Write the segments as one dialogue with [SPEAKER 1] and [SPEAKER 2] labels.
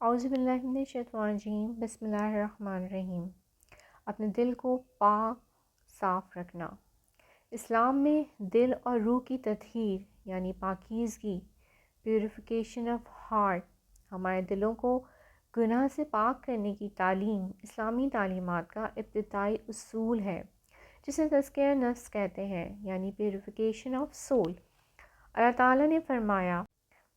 [SPEAKER 1] اعوذ باللہ من الشیطان الرجیم، بسم اللہ الرحمن الرحیم۔ اپنے دل کو پاک صاف رکھنا۔ اسلام میں دل اور روح کی تطہیر یعنی پاکیزگی، پیوریفیکیشن آف ہارٹ، ہمارے دلوں کو گناہ سے پاک کرنے کی تعلیم اسلامی تعلیمات کا ابتدائی اصول ہے، جسے تزکیہ نفس کہتے ہیں، یعنی پیوریفیکیشن آف سول۔ اللہ تعالیٰ نے فرمایا،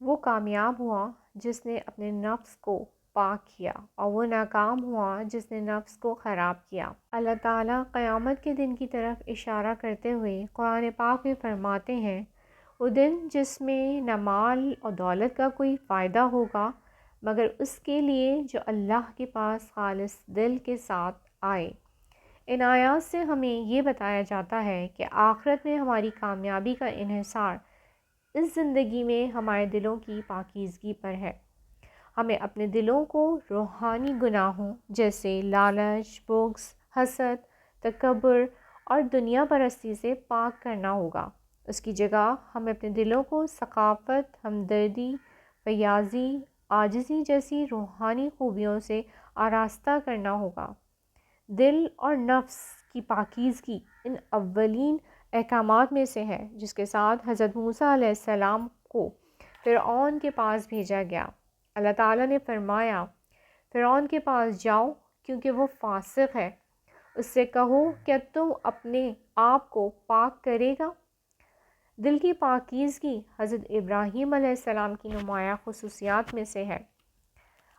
[SPEAKER 1] وہ کامیاب ہوا جس نے اپنے نفس کو پاک کیا، اور وہ ناکام ہوا جس نے نفس کو خراب کیا۔ اللہ تعالیٰ قیامت کے دن کی طرف اشارہ کرتے ہوئے قرآن پاک میں فرماتے ہیں، وہ دن جس میں نہ مال اور دولت کا کوئی فائدہ ہوگا مگر اس کے لیے جو اللہ کے پاس خالص دل کے ساتھ آئے۔ ان آیات سے ہمیں یہ بتایا جاتا ہے کہ آخرت میں ہماری کامیابی کا انحصار اس زندگی میں ہمارے دلوں کی پاکیزگی پر ہے۔ ہمیں اپنے دلوں کو روحانی گناہوں جیسے لالچ، بغض، حسد، تکبر اور دنیا پرستی سے پاک کرنا ہوگا۔ اس کی جگہ ہمیں اپنے دلوں کو ثقافت، ہمدردی، فیاضی، عاجزی جیسی روحانی خوبیوں سے آراستہ کرنا ہوگا۔ دل اور نفس کی پاکیزگی ان اولین احکامات میں سے ہے جس کے ساتھ حضرت موسیٰ علیہ السلام کو فرعون کے پاس بھیجا گیا۔ اللہ تعالیٰ نے فرمایا، فرعون کے پاس جاؤ کیونکہ وہ فاسق ہے، اس سے کہو کیا تم اپنے آپ کو پاک کرے گا۔ دل کی پاکیزگی حضرت ابراہیم علیہ السلام کی نمایاں خصوصیات میں سے ہے۔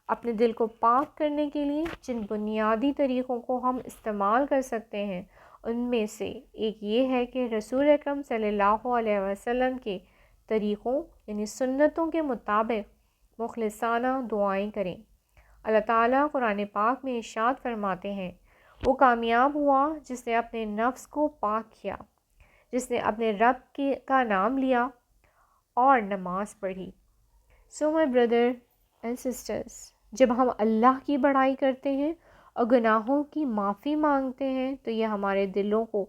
[SPEAKER 1] اپنے دل کو پاک کرنے کے لیے جن بنیادی طریقوں کو ہم استعمال کر سکتے ہیں ان میں سے ایک یہ ہے کہ رسول اکرم صلی اللہ علیہ وسلم کے طریقوں یعنی سنتوں کے مطابق مخلصانہ دعائیں کریں۔ اللہ تعالیٰ قرآن پاک میں ارشاد فرماتے ہیں، وہ کامیاب ہوا جس نے اپنے نفس کو پاک کیا، جس نے اپنے رب کا نام لیا اور نماز پڑھی۔ سو مائی بردر اینڈ سسٹرز، جب ہم اللہ کی بڑائی کرتے ہیں اور گناہوں کی معافی مانگتے ہیں تو یہ ہمارے دلوں کو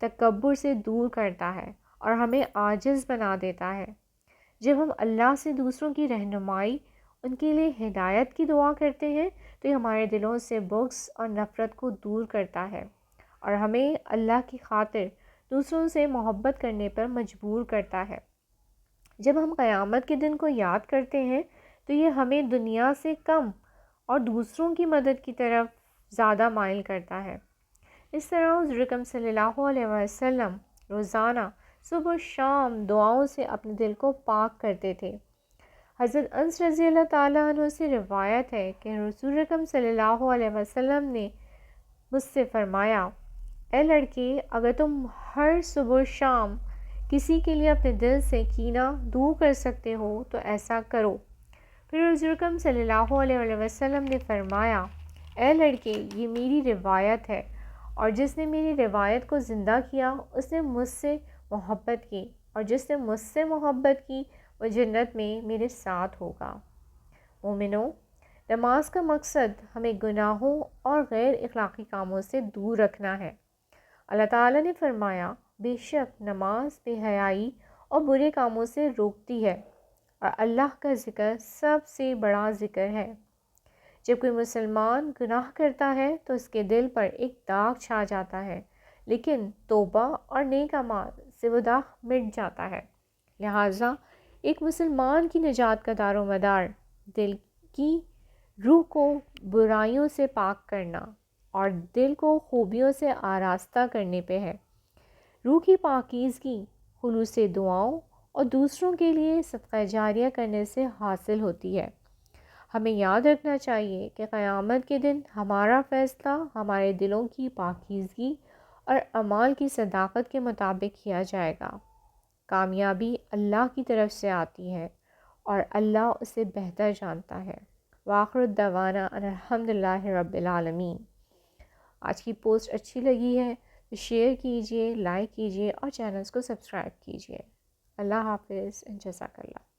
[SPEAKER 1] تکبر سے دور کرتا ہے اور ہمیں عاجز بنا دیتا ہے۔ جب ہم اللہ سے دوسروں کی رہنمائی، ان کے لیے ہدایت کی دعا کرتے ہیں تو یہ ہمارے دلوں سے بغض اور نفرت کو دور کرتا ہے اور ہمیں اللہ کی خاطر دوسروں سے محبت کرنے پر مجبور کرتا ہے۔ جب ہم قیامت کے دن کو یاد کرتے ہیں تو یہ ہمیں دنیا سے کم اور دوسروں کی مدد کی طرف زیادہ مائل کرتا ہے۔ اس طرح حضور اکرم صلی اللہ علیہ وسلم روزانہ صبح و شام دعاؤں سے اپنے دل کو پاک کرتے تھے۔ حضرت انس رضی اللہ تعالیٰ عنہ سے روایت ہے کہ رسول اکرم صلی اللہ علیہ وسلم نے مجھ سے فرمایا، اے لڑکے، اگر تم ہر صبح و شام کسی کے لیے اپنے دل سے کینہ دور کر سکتے ہو تو ایسا کرو۔ پھر حضور اکرم صلی اللہ علیہ وسلم نے فرمایا، اے لڑکے، یہ میری روایت ہے اور جس نے میری روایت کو زندہ کیا اس نے مجھ سے محبت کی، اور جس نے مجھ سے محبت کی وہ جنت میں میرے ساتھ ہوگا۔ مومنوں، نماز کا مقصد ہمیں گناہوں اور غیر اخلاقی کاموں سے دور رکھنا ہے۔ اللہ تعالیٰ نے فرمایا، بے شک نماز بے حیائی اور برے کاموں سے روکتی ہے اور اللہ کا ذکر سب سے بڑا ذکر ہے۔ جب کوئی مسلمان گناہ کرتا ہے تو اس کے دل پر ایک داغ چھا جاتا ہے، لیکن توبہ اور نیک اعمال سے وہ داغ مٹ جاتا ہے۔ لہٰذا ایک مسلمان کی نجات کا دار و مدار دل کی روح کو برائیوں سے پاک کرنا اور دل کو خوبیوں سے آراستہ کرنے پہ ہے۔ روح کی پاکیزگی خلوص دعاؤں اور دوسروں کے لیے صدقہ جاریہ کرنے سے حاصل ہوتی ہے۔ ہمیں یاد رکھنا چاہیے کہ قیامت کے دن ہمارا فیصلہ ہمارے دلوں کی پاکیزگی اور اعمال کی صداقت کے مطابق کیا جائے گا۔ کامیابی اللہ کی طرف سے آتی ہے اور اللہ اسے بہتر جانتا ہے۔ وآخر دعوانا ان الحمد للہ رب العالمین۔ آج کی پوسٹ اچھی لگی ہے تو شیئر کیجئے، لائک کیجئے اور چینلز کو سبسکرائب کیجئے۔ اللہ حافظ، جزاک اللہ۔